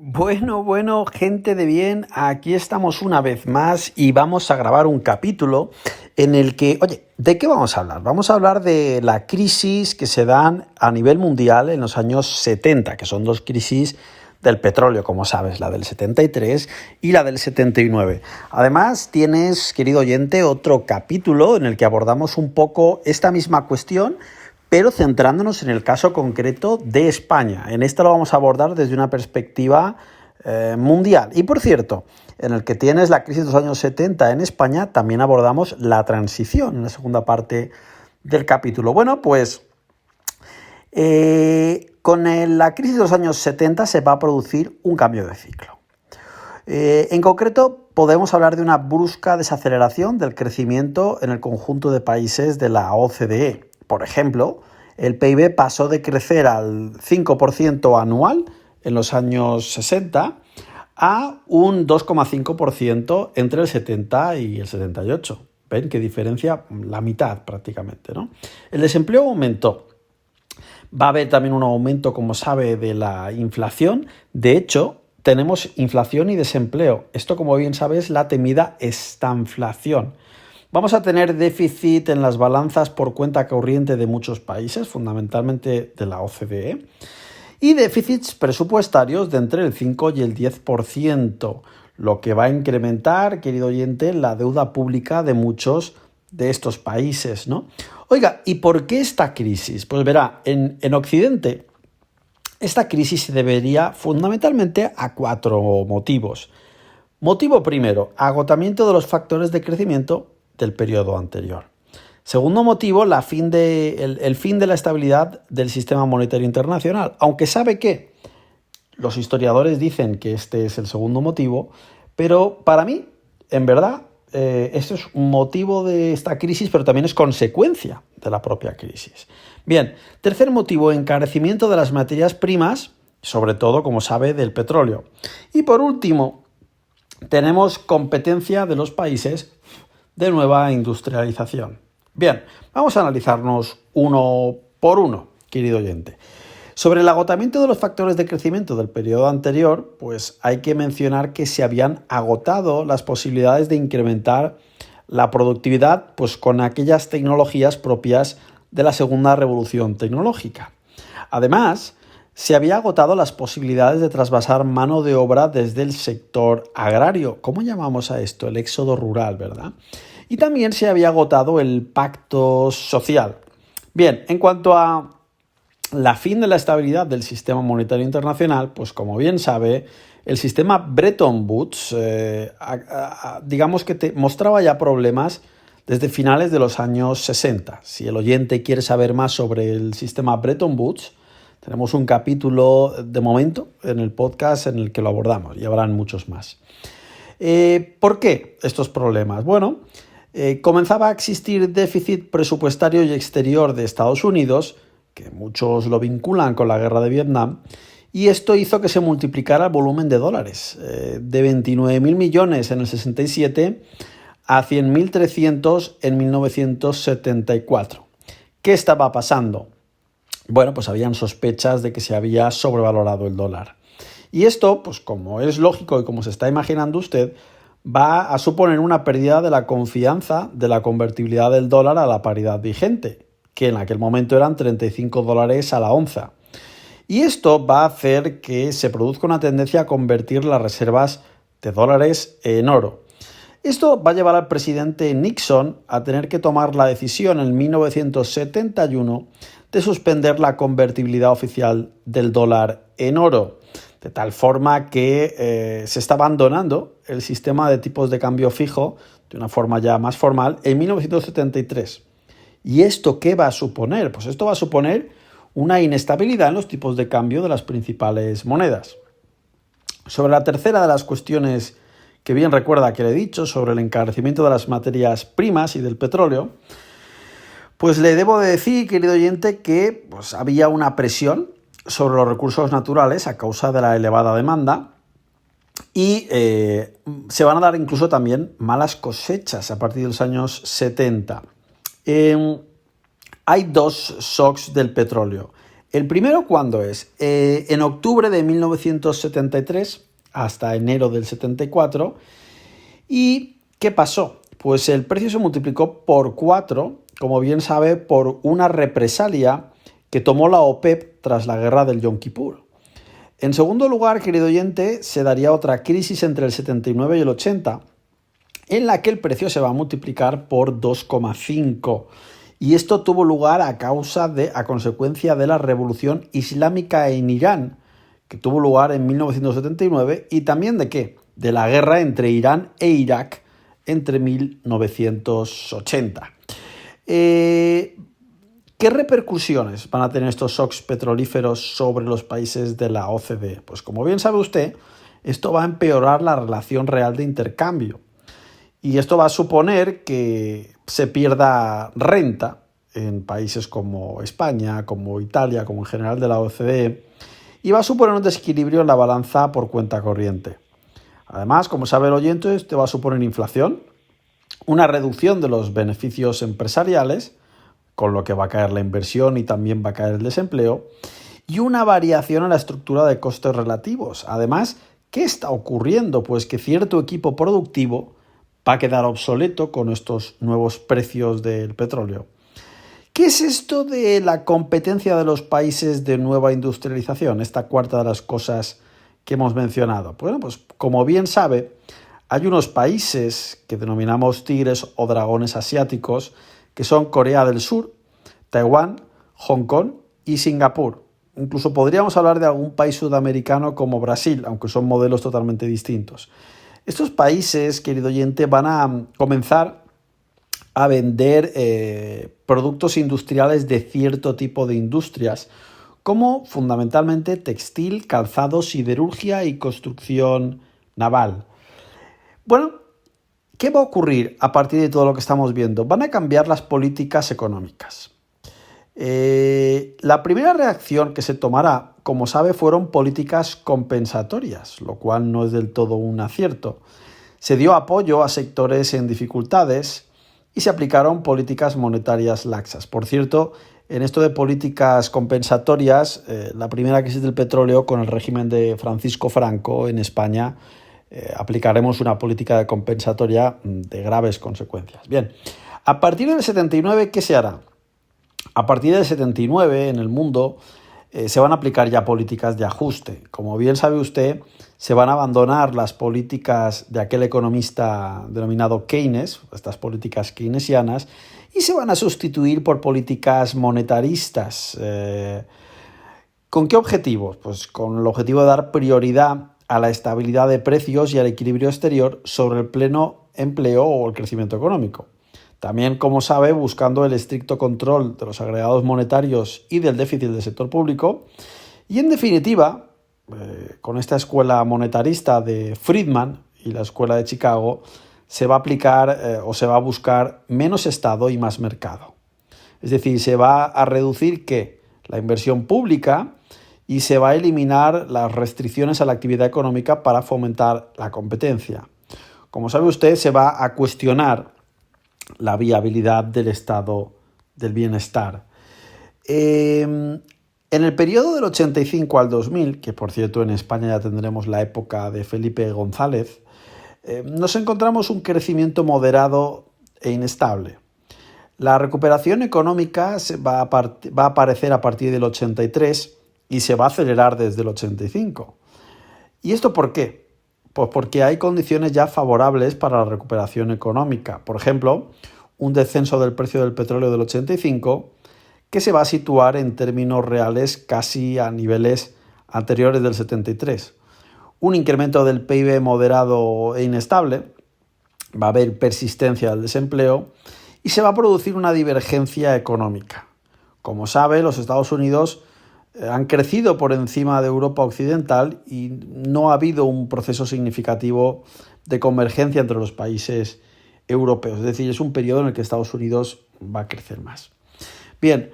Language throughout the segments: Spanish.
Bueno, gente de bien, aquí estamos una vez más y vamos a grabar un capítulo en el que, oye, ¿de qué vamos a hablar? Vamos a hablar de la crisis que se dan a nivel mundial en los años 70, que son dos crisis del petróleo, como sabes, la del 73 y la del 79. Además, tienes, querido oyente, otro capítulo en el que abordamos un poco esta misma cuestión, pero centrándonos en el caso concreto de España. En este lo vamos a abordar desde una perspectiva mundial. Y por cierto, en el que tienes la crisis de los años 70 en España, también abordamos la transición en la segunda parte del capítulo. Bueno, pues con la crisis de los años 70 se va a producir un cambio de ciclo. En concreto, podemos hablar de una brusca desaceleración del crecimiento en el conjunto de países de la OCDE. Por ejemplo, el PIB pasó de crecer al 5% anual en los años 60 a un 2,5% entre el 70 y el 78. ¿Ven qué diferencia? La mitad prácticamente, ¿no? El desempleo aumentó. Va a haber también un aumento, como sabe, de la inflación. De hecho, tenemos inflación y desempleo. Esto, como bien sabes, es la temida estanflación. Vamos a tener déficit en las balanzas por cuenta corriente de muchos países, fundamentalmente de la OCDE, y déficits presupuestarios de entre el 5 y el 10%, lo que va a incrementar, querido oyente, la deuda pública de muchos de estos países, ¿no? Oiga, ¿y por qué esta crisis? Pues verá, en Occidente, esta crisis se debería fundamentalmente a 4 motivos. Motivo primero, agotamiento de los factores de crecimiento del periodo anterior. Segundo motivo, el fin de la estabilidad del sistema monetario internacional. Aunque sabe que los historiadores dicen que este es el segundo motivo, pero para mí, en verdad, esto es un motivo de esta crisis, pero también es consecuencia de la propia crisis. Bien, tercer motivo, encarecimiento de las materias primas, sobre todo, como sabe, del petróleo. Y por último, tenemos competencia de los países de nueva industrialización. Bien, vamos a analizarnos uno por uno, querido oyente. Sobre el agotamiento de los factores de crecimiento del periodo anterior, pues hay que mencionar que se habían agotado las posibilidades de incrementar la productividad pues con aquellas tecnologías propias de la segunda revolución tecnológica. Además, se había agotado las posibilidades de trasvasar mano de obra desde el sector agrario. ¿Cómo llamamos a esto? El éxodo rural, ¿verdad? Y también se había agotado el pacto social. Bien, en cuanto a la fin de la estabilidad del sistema monetario internacional, pues como bien sabe, el sistema Bretton Woods, digamos que mostraba ya problemas desde finales de los años 60. Si el oyente quiere saber más sobre el sistema Bretton Woods, tenemos un capítulo de momento en el podcast en el que lo abordamos y habrán muchos más. ¿Por qué estos problemas? Bueno, comenzaba a existir déficit presupuestario y exterior de Estados Unidos, que muchos lo vinculan con la guerra de Vietnam, y esto hizo que se multiplicara el volumen de dólares, de 29.000 millones en el 67 a 100.300 en 1974. ¿Qué estaba pasando? Bueno, pues habían sospechas de que se había sobrevalorado el dólar. Y esto, pues como es lógico y como se está imaginando usted, va a suponer una pérdida de la confianza de la convertibilidad del dólar a la paridad vigente, que en aquel momento eran 35 dólares a la onza. Y esto va a hacer que se produzca una tendencia a convertir las reservas de dólares en oro. Esto va a llevar al presidente Nixon a tener que tomar la decisión en 1971 de suspender la convertibilidad oficial del dólar en oro, de tal forma que se está abandonando el sistema de tipos de cambio fijo de una forma ya más formal en 1973. ¿Y esto qué va a suponer? Pues esto va a suponer una inestabilidad en los tipos de cambio de las principales monedas. Sobre la tercera de las cuestiones que bien recuerda que le he dicho, sobre el encarecimiento de las materias primas y del petróleo, pues le debo de decir, querido oyente, que pues, había una presión sobre los recursos naturales a causa de la elevada demanda y se van a dar incluso también malas cosechas a partir de los años 70. Hay dos shocks del petróleo. El primero, ¿cuándo es? En octubre de 1973 hasta enero del 74. ¿Y qué pasó? Pues el precio se multiplicó por 4, como bien sabe, por una represalia que tomó la OPEP tras la guerra del Yom Kippur. En segundo lugar, querido oyente, se daría otra crisis entre el 79 y el 80, en la que el precio se va a multiplicar por 2,5. Y esto tuvo lugar a consecuencia de la revolución islámica en Irán, que tuvo lugar en 1979, y también ¿de qué? De la guerra entre Irán e Irak entre 1980. ¿Qué repercusiones van a tener estos shocks petrolíferos sobre los países de la OCDE? Pues como bien sabe usted, esto va a empeorar la relación real de intercambio. Y esto va a suponer que se pierda renta en países como España, como Italia, como en general de la OCDE, y va a suponer un desequilibrio en la balanza por cuenta corriente. Además, como sabe el oyente, esto va a suponer inflación, una reducción de los beneficios empresariales, con lo que va a caer la inversión y también va a caer el desempleo, y una variación en la estructura de costes relativos. Además, ¿qué está ocurriendo? Pues que cierto equipo productivo va a quedar obsoleto con estos nuevos precios del petróleo. ¿Qué es esto de la competencia de los países de nueva industrialización? Esta cuarta de las cosas que hemos mencionado. Bueno, pues como bien sabe, hay unos países que denominamos tigres o dragones asiáticos, que son Corea del Sur, Taiwán, Hong Kong y Singapur. Incluso podríamos hablar de algún país sudamericano como Brasil, aunque son modelos totalmente distintos. Estos países, querido oyente, van a comenzar a vender productos industriales de cierto tipo de industrias, como fundamentalmente textil, calzado, siderurgia y construcción naval. Bueno, ¿qué va a ocurrir a partir de todo lo que estamos viendo? Van a cambiar las políticas económicas. La primera reacción que se tomará, como sabe, fueron políticas compensatorias, lo cual no es del todo un acierto. Se dio apoyo a sectores en dificultades y se aplicaron políticas monetarias laxas. Por cierto, en esto de políticas compensatorias, la primera crisis del petróleo con el régimen de Francisco Franco en España, aplicaremos una política compensatoria de graves consecuencias. Bien, a partir del 79, ¿qué se hará? A partir del 79 en el mundo se van a aplicar ya políticas de ajuste. Como bien sabe usted, se van a abandonar las políticas de aquel economista denominado Keynes, estas políticas keynesianas, y se van a sustituir por políticas monetaristas. ¿Con qué objetivos? Pues con el objetivo de dar prioridad a la estabilidad de precios y al equilibrio exterior sobre el pleno empleo o el crecimiento económico. También, como sabe, buscando el estricto control de los agregados monetarios y del déficit del sector público. Y en definitiva, con esta escuela monetarista de Friedman y la escuela de Chicago, se va a aplicar o se va a buscar menos Estado y más mercado. Es decir, se va a reducir ¿qué? La inversión pública y se va a eliminar las restricciones a la actividad económica para fomentar la competencia. Como sabe usted, se va a cuestionar la viabilidad del estado del bienestar. En el periodo del 85 al 2000, que por cierto en España ya tendremos la época de Felipe González, nos encontramos un crecimiento moderado e inestable. La recuperación económica va a aparecer a partir del 83 y se va a acelerar desde el 85. ¿Y esto por qué? Pues porque hay condiciones ya favorables para la recuperación económica. Por ejemplo, un descenso del precio del petróleo del 85 que se va a situar en términos reales casi a niveles anteriores del 73. Un incremento del PIB moderado e inestable, va a haber persistencia del desempleo y se va a producir una divergencia económica. Como sabe, los Estados Unidos han crecido por encima de Europa Occidental y no ha habido un proceso significativo de convergencia entre los países europeos. Es decir, es un periodo en el que Estados Unidos va a crecer más. Bien,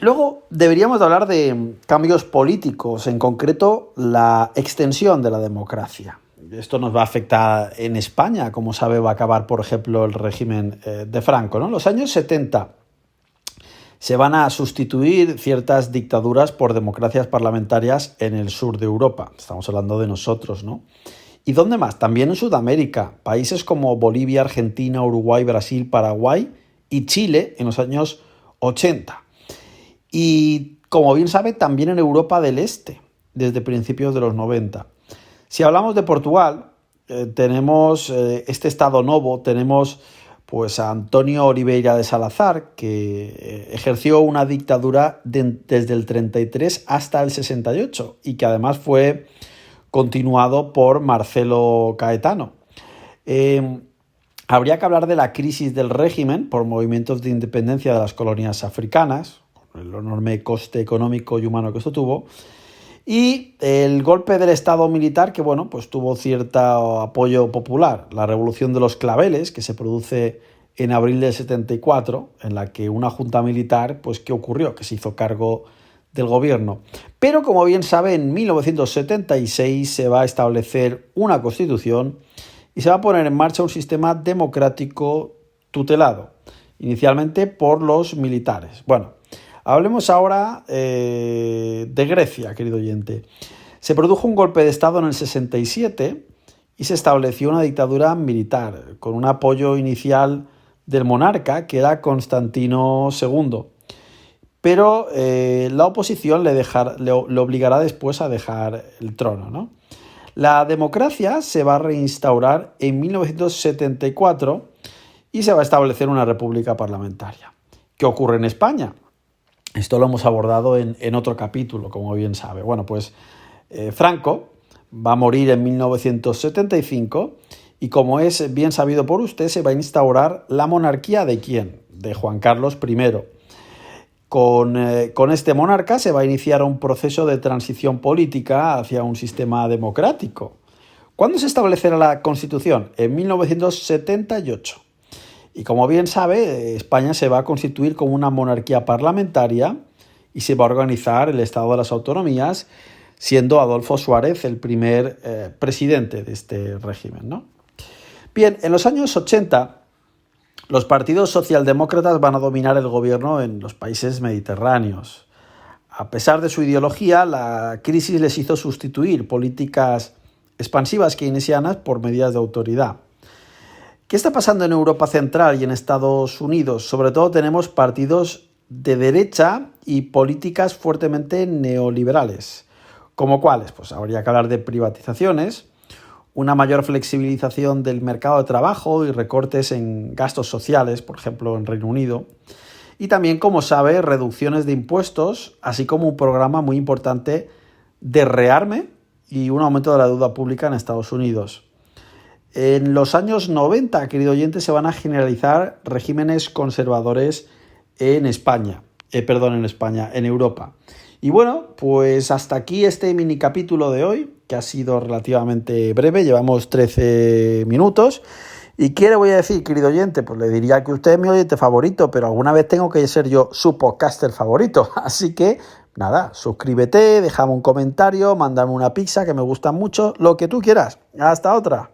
luego deberíamos de hablar de cambios políticos, en concreto la extensión de la democracia. Esto nos va a afectar en España, como sabe, va a acabar, por ejemplo, el régimen de Franco, ¿no? En los años 70 Se van a sustituir ciertas dictaduras por democracias parlamentarias en el sur de Europa. Estamos hablando de nosotros, ¿no? ¿Y dónde más? También en Sudamérica. Países como Bolivia, Argentina, Uruguay, Brasil, Paraguay y Chile en los años 80. Y como bien sabe, también en Europa del Este, desde principios de los 90. Si hablamos de Portugal, tenemos este Estado Novo, tenemos pues a António Oliveira de Salazar, que ejerció una dictadura desde el 33 hasta el 68 y que además fue continuado por Marcelo Caetano. Habría que hablar de la crisis del régimen por movimientos de independencia de las colonias africanas, con el enorme coste económico y humano que esto tuvo, y el golpe del Estado militar que, bueno, pues tuvo cierto apoyo popular. La Revolución de los Claveles, que se produce en abril del 74, en la que una junta militar, pues ¿qué ocurrió? Que se hizo cargo del gobierno. Pero, como bien sabe, en 1976 se va a establecer una constitución y se va a poner en marcha un sistema democrático tutelado, inicialmente por los militares. Bueno, hablemos ahora de Grecia, querido oyente. Se produjo un golpe de Estado en el 67 y se estableció una dictadura militar con un apoyo inicial del monarca, que era Constantino II. Pero la oposición le obligará después a dejar el trono, ¿no? La democracia se va a reinstaurar en 1974 y se va a establecer una república parlamentaria. ¿Qué ocurre en España? Esto lo hemos abordado en otro capítulo, como bien sabe. Bueno, pues Franco va a morir en 1975 y, como es bien sabido por usted, se va a instaurar la monarquía ¿de quién? De Juan Carlos I. Con este monarca se va a iniciar un proceso de transición política hacia un sistema democrático. ¿Cuándo se establecerá la Constitución? En 1978. Y como bien sabe, España se va a constituir como una monarquía parlamentaria y se va a organizar el Estado de las Autonomías, siendo Adolfo Suárez el primer presidente de este régimen, ¿no? Bien, en los años 80, los partidos socialdemócratas van a dominar el gobierno en los países mediterráneos. A pesar de su ideología, la crisis les hizo sustituir políticas expansivas keynesianas por medidas de autoridad. ¿Qué está pasando en Europa Central y en Estados Unidos? Sobre todo tenemos partidos de derecha y políticas fuertemente neoliberales. ¿Como cuáles? Pues habría que hablar de privatizaciones, una mayor flexibilización del mercado de trabajo y recortes en gastos sociales, por ejemplo en Reino Unido. Y también, como sabe, reducciones de impuestos, así como un programa muy importante de rearme y un aumento de la deuda pública en Estados Unidos. En los años 90, querido oyente, se van a generalizar regímenes conservadores en Europa. Y bueno, pues hasta aquí este mini capítulo de hoy, que ha sido relativamente breve, llevamos 13 minutos. ¿Y qué le voy a decir, querido oyente? Pues le diría que usted es mi oyente favorito, pero alguna vez tengo que ser yo su podcaster favorito. Así que, nada, suscríbete, déjame un comentario, mándame una pizza, que me gusta mucho, lo que tú quieras. Hasta otra.